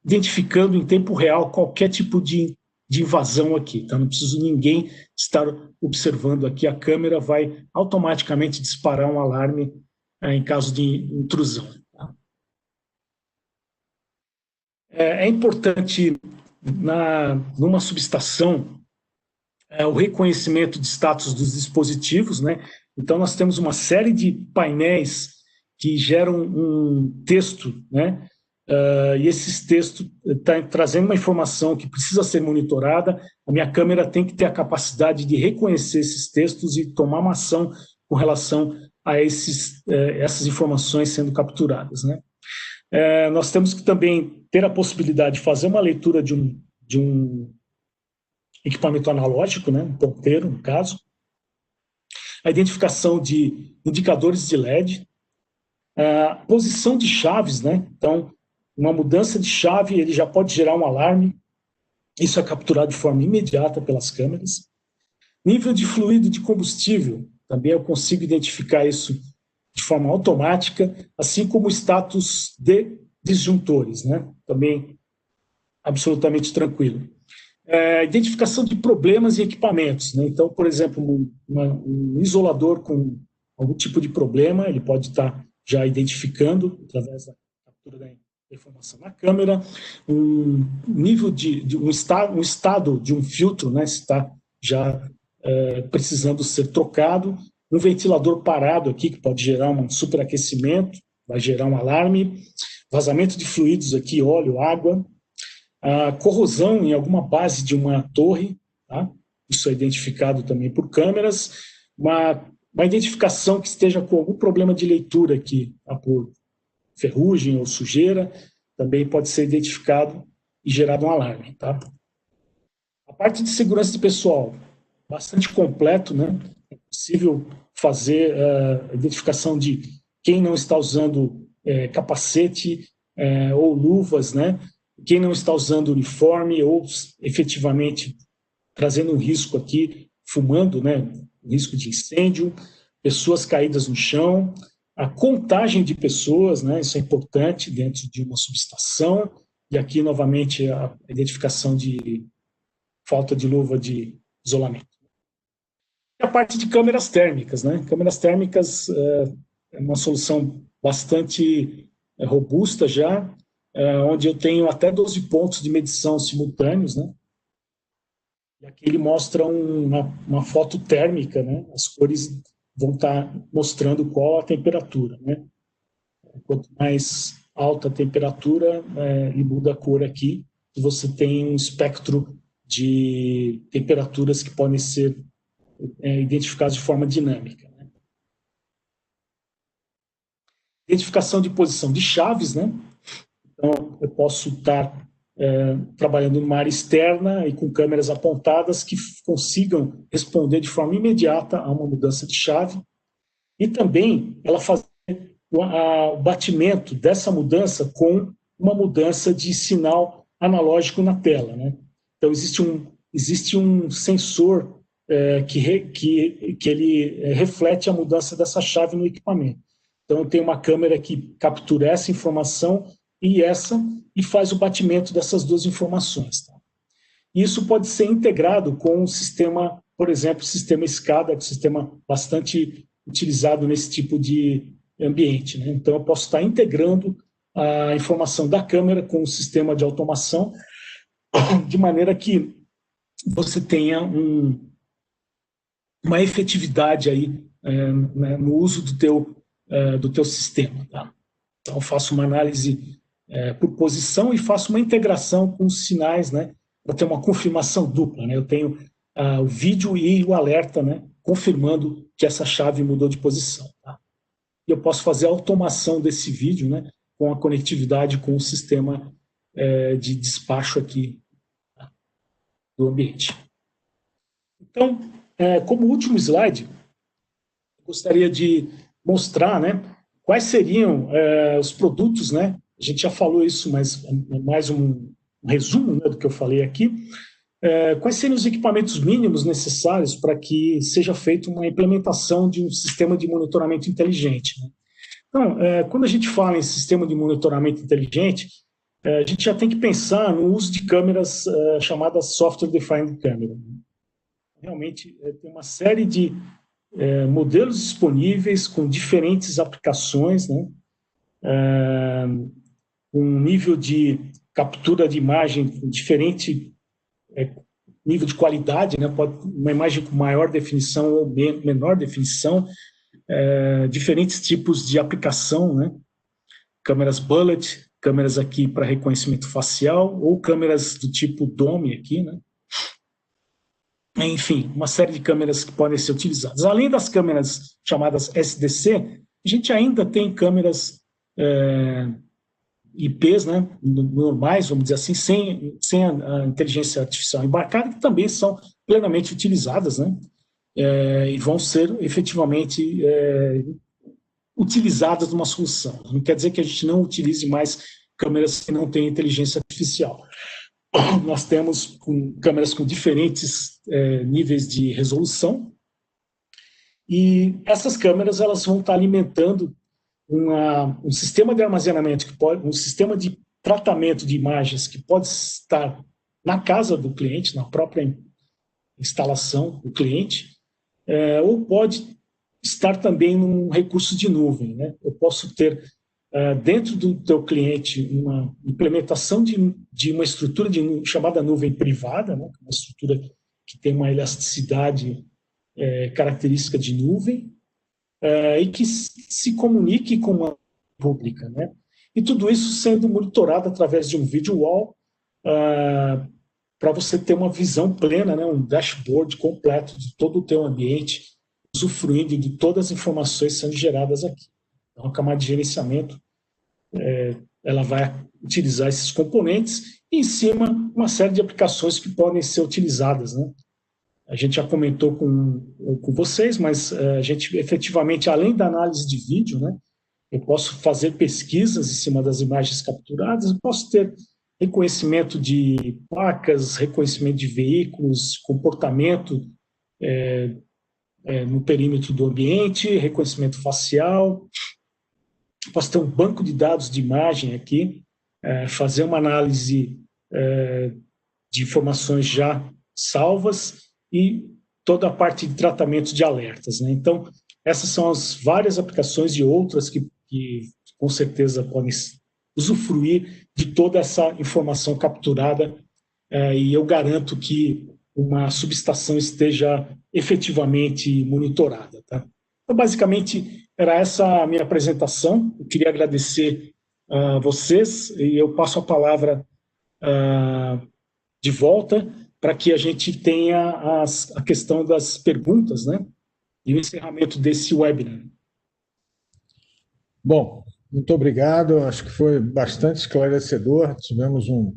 identificando em tempo real qualquer tipo de invasão aqui. Então, não preciso ninguém estar observando aqui. A câmera vai automaticamente disparar um alarme em caso de intrusão. É importante, numa subestação, o reconhecimento de status dos dispositivos, né? Então, nós temos uma série de painéis que geram um texto, né? E esses textos estão trazendo uma informação que precisa ser monitorada. A minha câmera tem que ter a capacidade de reconhecer esses textos e tomar uma ação com relação a essas informações sendo capturadas, né? Nós temos que também ter a possibilidade de fazer uma leitura de um equipamento analógico, né, um ponteiro, no caso, a identificação de indicadores de LED, a posição de chaves, né, então, uma mudança de chave, ele já pode gerar um alarme, isso é capturado de forma imediata pelas câmeras. Nível de fluido de combustível, também eu consigo identificar isso de forma automática, assim como o status de disjuntores, né, também absolutamente tranquilo. Identificação de problemas e equipamentos, né? Então, por exemplo, um isolador com algum tipo de problema, ele pode estar já identificando, através da captura da informação na câmera, um nível um estado de um filtro, né? Se está já precisando ser trocado, um ventilador parado aqui, que pode gerar um superaquecimento, vai gerar um alarme, vazamento de fluidos aqui, óleo, água, a corrosão em alguma base de uma torre, tá? Isso é identificado também por câmeras, uma identificação que esteja com algum problema de leitura aqui, tá? Por ferrugem ou sujeira, também pode ser identificado e gerado um alarme. Tá? A parte de segurança de pessoal, bastante completo, né? É possível fazer a identificação de quem não está usando capacete ou luvas, né? Quem não está usando uniforme ou efetivamente trazendo um risco aqui, fumando, né, um risco de incêndio, pessoas caídas no chão, a contagem de pessoas, né, isso é importante dentro de uma subestação, e aqui novamente a identificação de falta de luva de isolamento. E a parte de câmeras térmicas, né, câmeras térmicas é uma solução bastante robusta já, onde eu tenho até 12 pontos de medição simultâneos, né? E aqui ele mostra uma foto térmica, né? As cores vão estar mostrando qual a temperatura, né? Quanto mais alta a temperatura, ele muda a cor aqui, e você tem um espectro de temperaturas que podem ser identificadas de forma dinâmica, né? Identificação de posição de chaves, né? Então, eu posso estar trabalhando numa área externa e com câmeras apontadas que consigam responder de forma imediata a uma mudança de chave e também ela fazer o batimento dessa mudança com uma mudança de sinal analógico na tela, né? Então, existe um sensor que ele reflete a mudança dessa chave no equipamento. Então, eu tenho uma câmera que captura essa informação e faz o batimento dessas duas informações. Tá? Isso pode ser integrado com um sistema por exemplo, o sistema SCADA, que é um sistema bastante utilizado nesse tipo de ambiente, né? Então, eu posso estar integrando a informação da câmera com o sistema de automação, de maneira que você tenha uma efetividade aí, né, no uso do teu sistema. Tá? Então, eu faço uma análise por posição e faço uma integração com os sinais, né, para ter uma confirmação dupla. Né? Eu tenho o vídeo e o alerta, né, confirmando que essa chave mudou de posição. Tá? E eu posso fazer a automação desse vídeo, né, com a conectividade com o sistema de despacho aqui, tá, do ambiente. Então, como último slide, gostaria de mostrar, né, quais seriam os produtos, né? A gente já falou isso, mas mais um resumo, né, do que eu falei aqui. Quais seriam os equipamentos mínimos necessários para que seja feita uma implementação de um sistema de monitoramento inteligente, né? Então, quando a gente fala em sistema de monitoramento inteligente, a gente já tem que pensar no uso de câmeras chamadas Software Defined Camera. Realmente tem uma série de modelos disponíveis com diferentes aplicações, né? Um nível de captura de imagem com diferente nível de qualidade, né? Pode uma imagem com maior definição ou menor definição, diferentes tipos de aplicação, né? Câmeras bullet, câmeras aqui para reconhecimento facial, ou câmeras do tipo DOME aqui, né? Enfim, uma série de câmeras que podem ser utilizadas. Além das câmeras chamadas SDC, a gente ainda tem câmeras IPs, né, normais, vamos dizer assim, sem a inteligência artificial embarcada, que também são plenamente utilizadas, né, e vão ser efetivamente utilizadas numa solução. Não quer dizer que a gente não utilize mais câmeras que não têm inteligência artificial. Nós temos câmeras com diferentes níveis de resolução, e essas câmeras elas vão estar alimentando um sistema de armazenamento, um sistema de tratamento de imagens que pode estar na casa do cliente, na própria instalação do cliente, ou pode estar também num recurso de nuvem, né? Eu posso ter dentro do teu cliente uma implementação de uma estrutura chamada nuvem privada, né? Uma estrutura que tem uma elasticidade característica de nuvem, e que se comunique com uma pública, né? E tudo isso sendo monitorado através de um video wall, para você ter uma visão plena, né? Um dashboard completo de todo o teu ambiente, usufruindo de todas as informações sendo geradas aqui. Então, a camada de gerenciamento ela vai utilizar esses componentes e, em cima, uma série de aplicações que podem ser utilizadas, né? A gente já comentou com vocês, mas a gente efetivamente, além da análise de vídeo, né, eu posso fazer pesquisas em cima das imagens capturadas, eu posso ter reconhecimento de placas, reconhecimento de veículos, comportamento no perímetro do ambiente, reconhecimento facial. Posso ter um banco de dados de imagem aqui, fazer uma análise de informações já salvas e toda a parte de tratamento de alertas, né? Então, essas são as várias aplicações e outras que com certeza podem usufruir de toda essa informação capturada, e eu garanto que uma subestação esteja efetivamente monitorada, tá? Então, basicamente, era essa a minha apresentação. Eu queria agradecer a vocês e eu passo a palavra de volta para que a gente tenha a questão das perguntas, né? E o encerramento desse webinar. Bom, muito obrigado. Acho que foi bastante esclarecedor. Tivemos um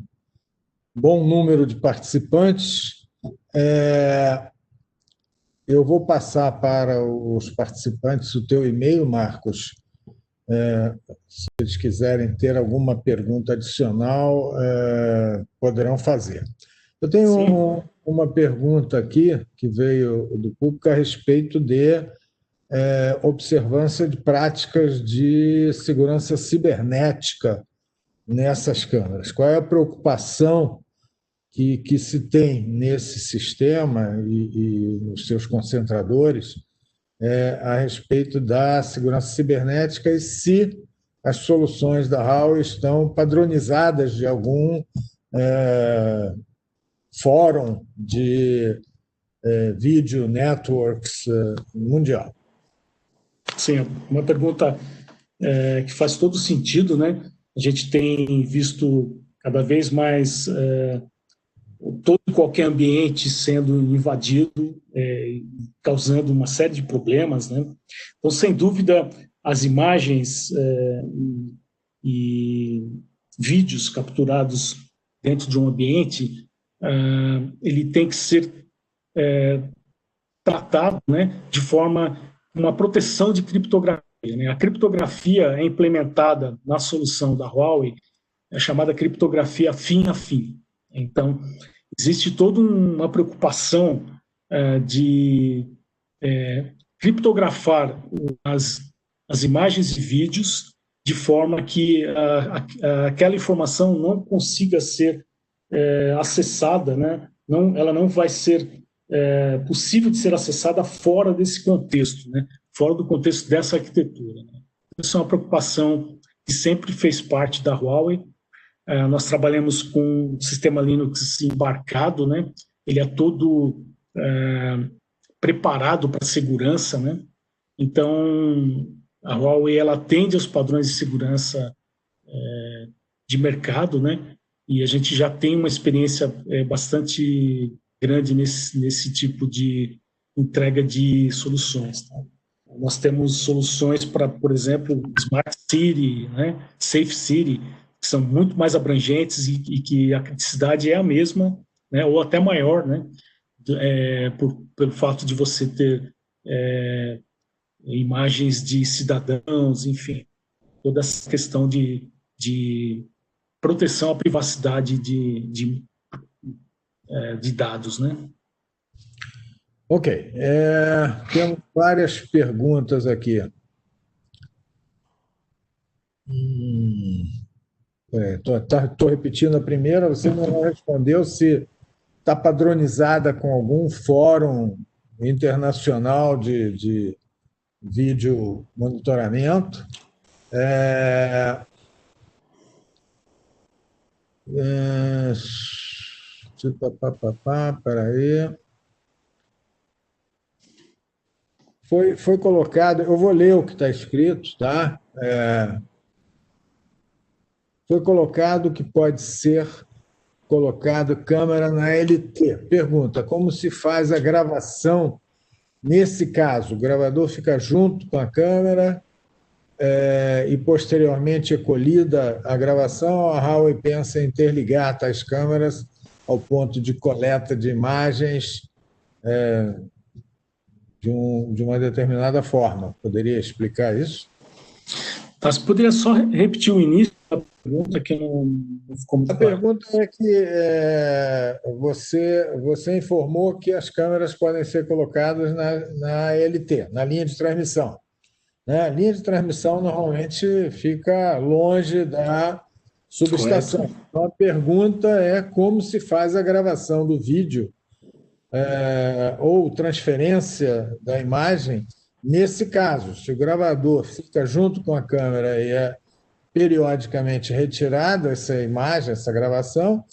bom número de participantes. Eu vou passar para os participantes o teu e-mail, Marcos. Se eles quiserem ter alguma pergunta adicional, poderão fazer. Eu tenho uma pergunta aqui que veio do público a respeito de observância de práticas de segurança cibernética nessas câmeras. Qual é a preocupação que se tem nesse sistema e nos seus concentradores a respeito da segurança cibernética e se as soluções da Huawei estão padronizadas de algum fórum de video networks mundial. Sim, uma pergunta que faz todo sentido, né? A gente tem visto cada vez mais todo e qualquer ambiente sendo invadido, causando uma série de problemas, né? Então, sem dúvida, as imagens e vídeos capturados dentro de um ambiente, ele tem que ser tratado, né, de forma uma proteção de criptografia, né? A criptografia é implementada na solução da Huawei, é chamada criptografia fim a fim. Então, existe toda uma preocupação de criptografar as imagens e vídeos de forma que aquela informação não consiga ser acessada, né? Ela não vai ser possível de ser acessada fora desse contexto, né? Fora do contexto dessa arquitetura, né? Isso é uma preocupação que sempre fez parte da Huawei. Nós trabalhamos com o sistema Linux embarcado, né? Ele é todo preparado para segurança, né? Então, a Huawei ela atende aos padrões de segurança de mercado, né? E a gente já tem uma experiência bastante grande nesse tipo de entrega de soluções, tá? Nós temos soluções para, por exemplo, Smart City, né? Safe City, que são muito mais abrangentes e que a criticidade é a mesma, né? Ou até maior, né? Pelo fato de você ter imagens de cidadãos, enfim, toda essa questão de proteção à privacidade de dados, né? Ok. Temos várias perguntas aqui. Estou repetindo a primeira, você não respondeu se está padronizada com algum fórum internacional de vídeo monitoramento. Peraí. Foi colocado, eu vou ler o que está escrito, tá? Foi colocado que pode ser colocado câmera na LT. Pergunta, como se faz a gravação nesse caso? O gravador fica junto com a câmera e posteriormente é colhida a gravação, a Huawei pensa em interligar tais câmeras ao ponto de coleta de imagens de uma determinada forma. Poderia explicar isso? Você poderia só repetir o início da pergunta, que não ficou muito claro. A pergunta é que você informou que as câmeras podem ser colocadas na LT, na linha de transmissão. A linha de transmissão normalmente fica longe da subestação. Correto. Então, a pergunta é como se faz a gravação do vídeo ou transferência da imagem nesse caso. Se o gravador fica junto com a câmera e é periodicamente retirada essa imagem, essa gravação,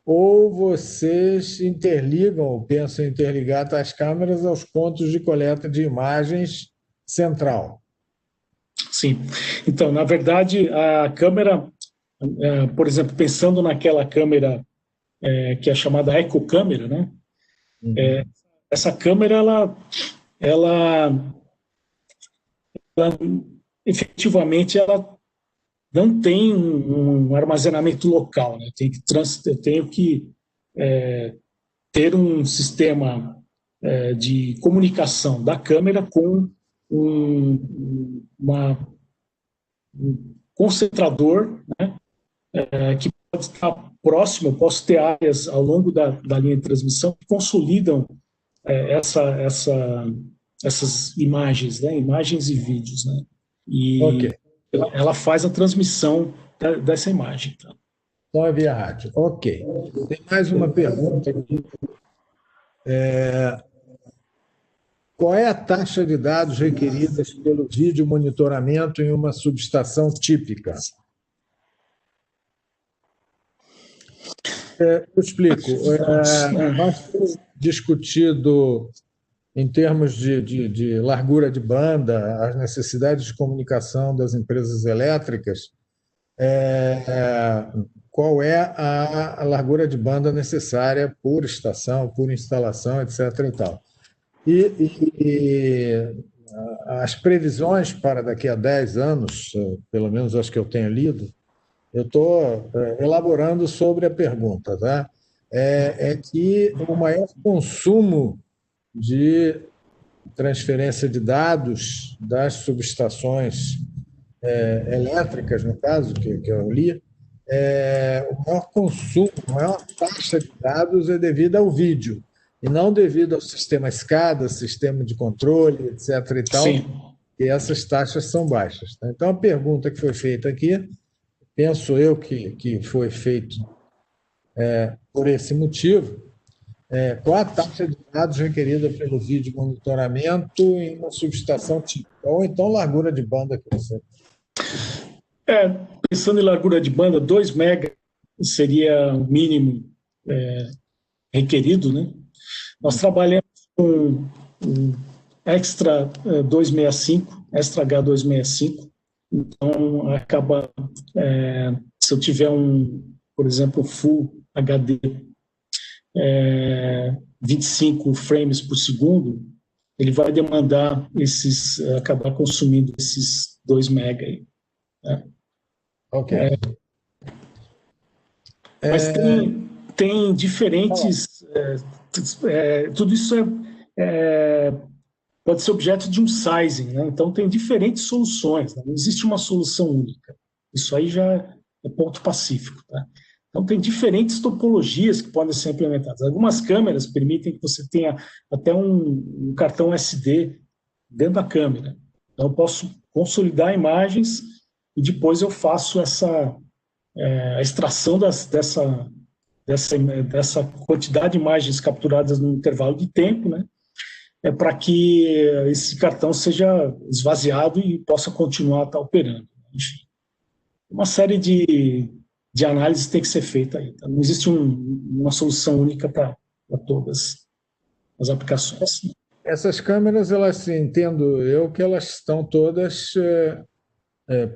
ou vocês interligam, ou pensam em interligar as câmeras aos pontos de coleta de imagens central. Sim. Então, na verdade, a câmera, por exemplo, pensando naquela câmera que é chamada ecocâmera, né? Essa câmera, ela efetivamente, ela não tem um armazenamento local, né? Eu tenho que ter um sistema de comunicação da câmera com um concentrador, né? Que pode estar próximo. Eu posso ter áreas ao longo da linha de transmissão que consolidam essas imagens, né? Imagens e vídeos, né? E ela faz a transmissão dessa imagem. Tá? Então é via rádio. Ok. Tem mais uma pergunta aqui. Qual é a taxa de dados requeridas pelo vídeo monitoramento em uma subestação típica? Eu explico. Nós temos discutido, em termos de largura de banda, as necessidades de comunicação das empresas elétricas, qual é a largura de banda necessária por estação, por instalação, etc. E tal. E as previsões para daqui a 10 anos, pelo menos acho que eu tenho lido, eu estou elaborando sobre a pergunta, tá? É que o maior consumo de transferência de dados das subestações elétricas, no caso, que eu li, o maior consumo, a maior taxa de dados é devida ao vídeo, e não devido ao sistema SCADA, sistema de controle, etc. e tal, Sim. e essas taxas são baixas. Tá? Então, a pergunta que foi feita aqui, penso eu que foi feito por esse motivo, qual a taxa de dados requerida pelo vídeo monitoramento em uma subestação típica, ou então largura de banda que você... Pensando em largura de banda, 2 mega seria o mínimo requerido, né? Nós trabalhamos com Extra 265, Extra H265, então acaba, se eu tiver por exemplo, Full HD 25 frames por segundo, ele vai demandar acabar consumindo esses 2 mega aí. Né? Ok. Mas tem diferentes... tudo isso pode ser objeto de um sizing, né? Então tem diferentes soluções, né? Não existe uma solução única. Isso aí já é ponto pacífico. Tá? Então tem diferentes topologias que podem ser implementadas. Algumas câmeras permitem que você tenha até um cartão SD dentro da câmera. Então eu posso consolidar imagens e depois eu faço a extração dessa quantidade de imagens capturadas num intervalo de tempo, né, para que esse cartão seja esvaziado e possa continuar a operando. Enfim, uma série de análises tem que ser feita aí. Tá? Não existe uma solução única para todas as aplicações. Essas câmeras, elas, entendo eu, que elas estão todas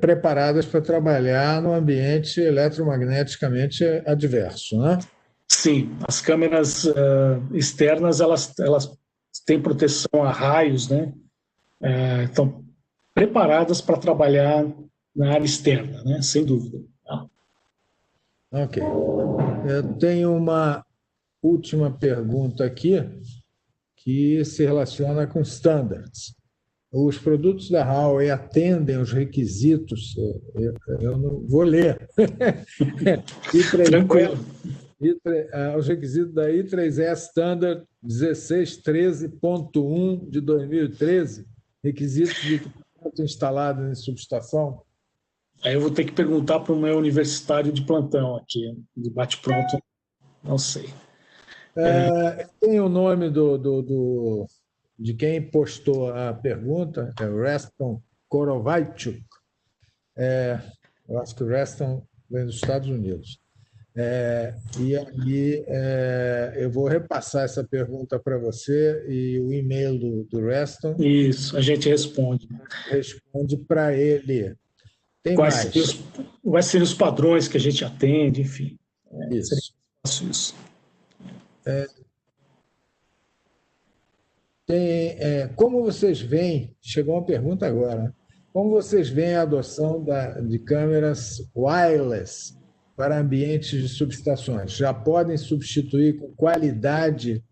preparadas para trabalhar no ambiente eletromagneticamente adverso, né? Sim, as câmeras externas, elas têm proteção a raios, né? Estão preparadas para trabalhar na área externa, né? Sem dúvida. Tá? Ok. Eu tenho uma última pergunta aqui que se relaciona com standards. Os produtos da Huawei atendem os requisitos, eu não vou ler, Tranquilo. os requisitos da I3E Standard 1613.1 de 2013, requisitos de equipamento instalado em subestação? Aí eu vou ter que perguntar para o meu universitário de plantão aqui, de bate-pronto, não sei. Tem o nome de quem postou a pergunta, é o Reston Korovaichuk. Eu acho que o Reston vem dos Estados Unidos. E aí eu vou repassar essa pergunta para você e o e-mail do Reston. Isso, a gente responde. Responde para ele. Tem Quais mais. seriam os padrões que a gente atende, enfim. Isso. Isso. Como vocês veem, chegou uma pergunta agora, né? Como vocês veem a adoção de câmeras wireless para ambientes de subestações? Já podem substituir com qualidade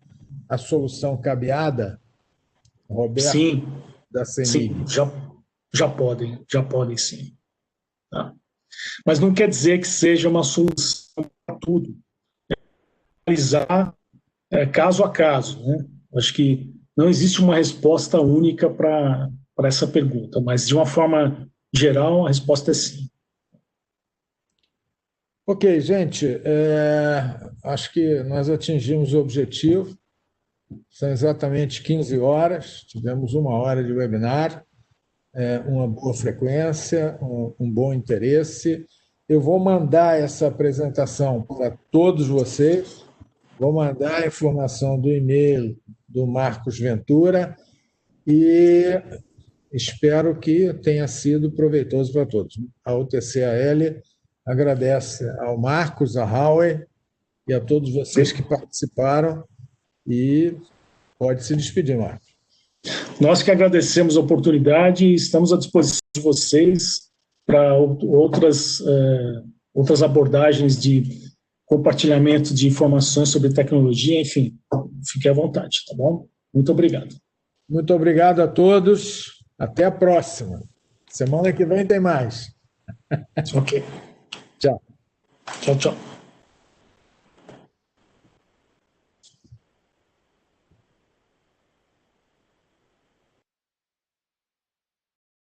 a solução cabeada? Roberto, sim, da CEMIG. sim, já podem sim. Tá? Mas não quer dizer que seja uma solução para tudo. Analisar caso a caso, né? Acho que não existe uma resposta única para essa pergunta, mas de uma forma geral a resposta é sim. Ok, gente, acho que nós atingimos o objetivo. São exatamente 15 horas, tivemos 1 hora de webinar, uma boa frequência, um bom interesse. Eu vou mandar essa apresentação para todos vocês, vou mandar a informação do e-mail do Marcos Ventura e espero que tenha sido proveitoso para todos. A UTCAL agradece ao Marcos, a Howe e a todos vocês que participaram e pode se despedir, Marcos. Nós que agradecemos a oportunidade e estamos à disposição de vocês para outras abordagens de compartilhamento de informações sobre tecnologia, enfim, fique à vontade, tá bom? Muito obrigado. Muito obrigado a todos. Até a próxima. Semana que vem tem mais. Ok. Tchau. Tchau, tchau.